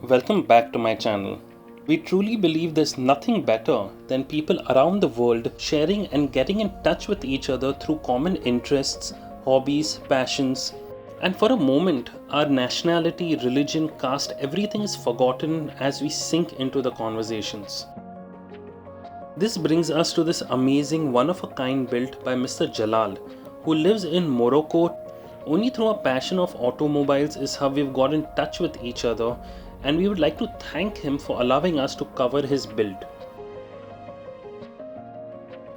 Welcome back to my channel. We truly believe there's nothing better than people around the world sharing and getting in touch with each other through common interests, hobbies, passions. And for a moment, our nationality, religion, caste, everything is forgotten as we sink into the conversations. This brings us to this amazing one of a kind built by Mr. Jalal, who lives in Morocco. Only through a passion of automobiles is how we've got in touch with each other, and we would like to thank him for allowing us to cover his build.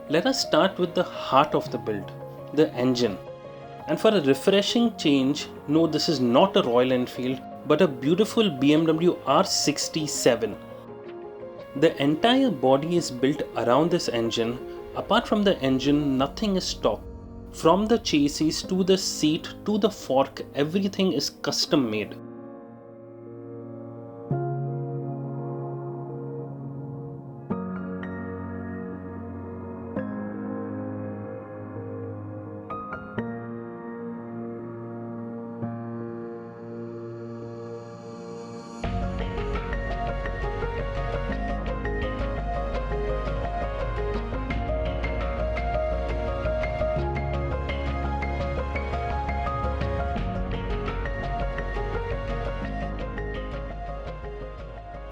Let us start with the heart of the build, the engine. And for a refreshing change, no, this is not a Royal Enfield, but a beautiful BMW R67. The entire body is built around this engine. Apart from the engine, nothing is stock. From the chassis to the seat to the fork, everything is custom made.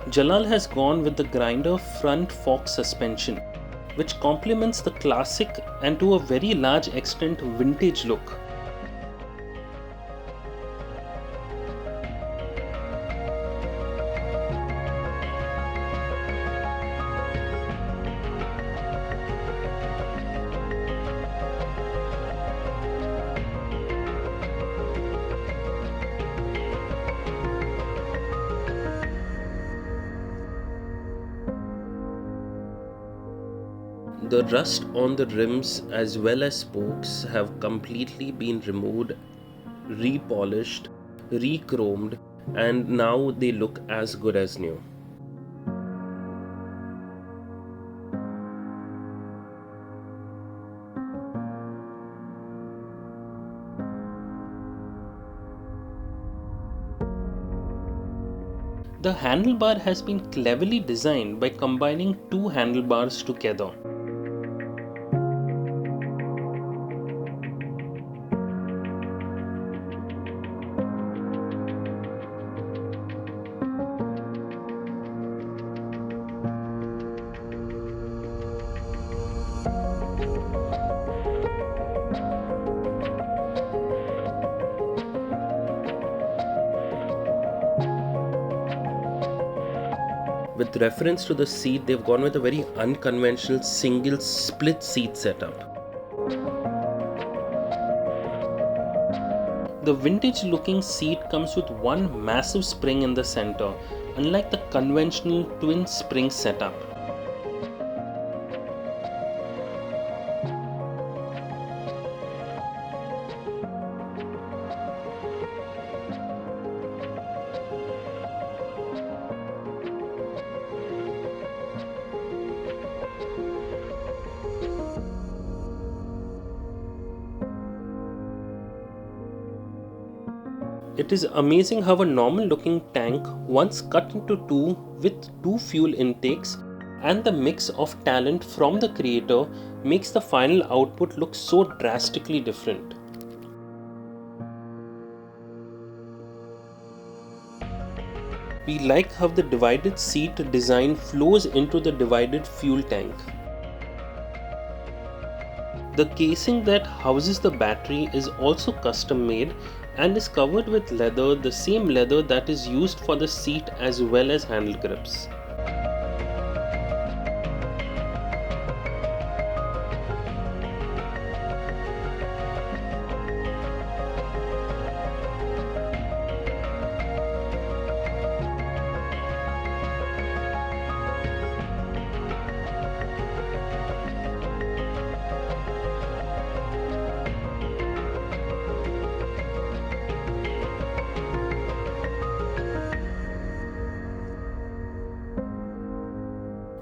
Jalal has gone with the grinder front fork suspension, which complements the classic and to a very large extent vintage look. The rust on the rims as well as spokes have completely been removed, repolished, re-chromed, and now they look as good as new. The handlebar has been cleverly designed by combining two handlebars together. With reference to the seat, they've gone with a very unconventional single split seat setup. The vintage looking seat comes with one massive spring in the center, unlike the conventional twin spring setup. It is amazing how a normal looking tank, once cut into two with two fuel intakes and the mix of talent from the creator, makes the final output look so drastically different. We like how the divided seat design flows into the divided fuel tank. The casing that houses the battery is also custom made and is covered with leather, the same leather that is used for the seat as well as handle grips.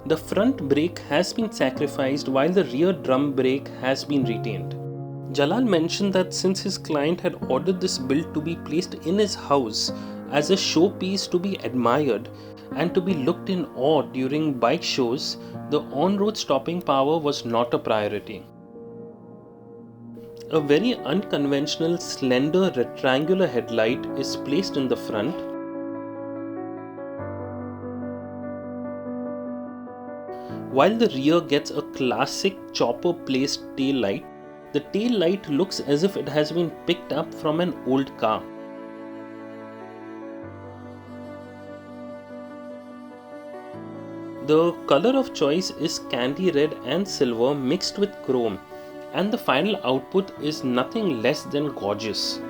The front brake has been sacrificed while the rear drum brake has been retained. Jalal mentioned that since his client had ordered this build to be placed in his house as a showpiece to be admired and to be looked in awe during bike shows, the on-road stopping power was not a priority. A very unconventional slender rectangular headlight is placed in the front, while the rear gets a classic chopper placed tail light. The tail light looks as if it has been picked up from an old car. The color of choice is candy red and silver mixed with chrome, and the final output is nothing less than gorgeous.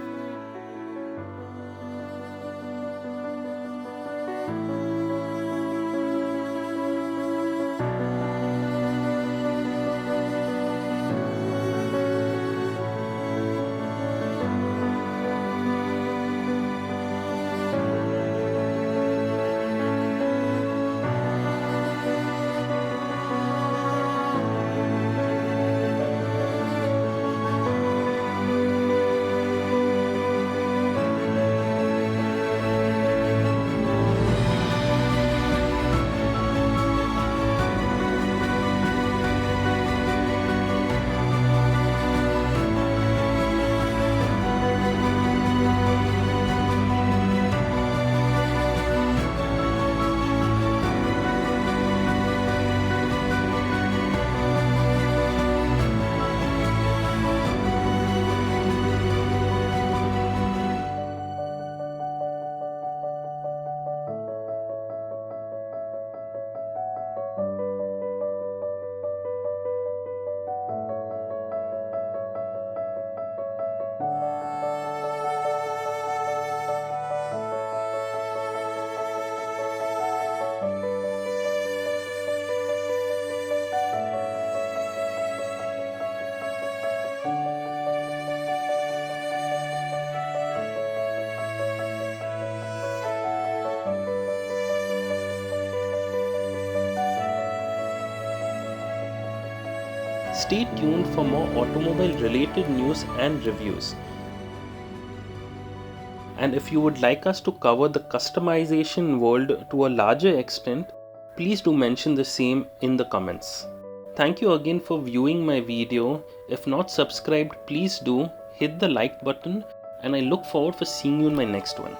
Stay tuned for more automobile related news and reviews. And if you would like us to cover the customization world to a larger extent, please do mention the same in the comments. Thank you again for viewing my video. If not subscribed, please do hit the like button, and I look forward for seeing you in my next one.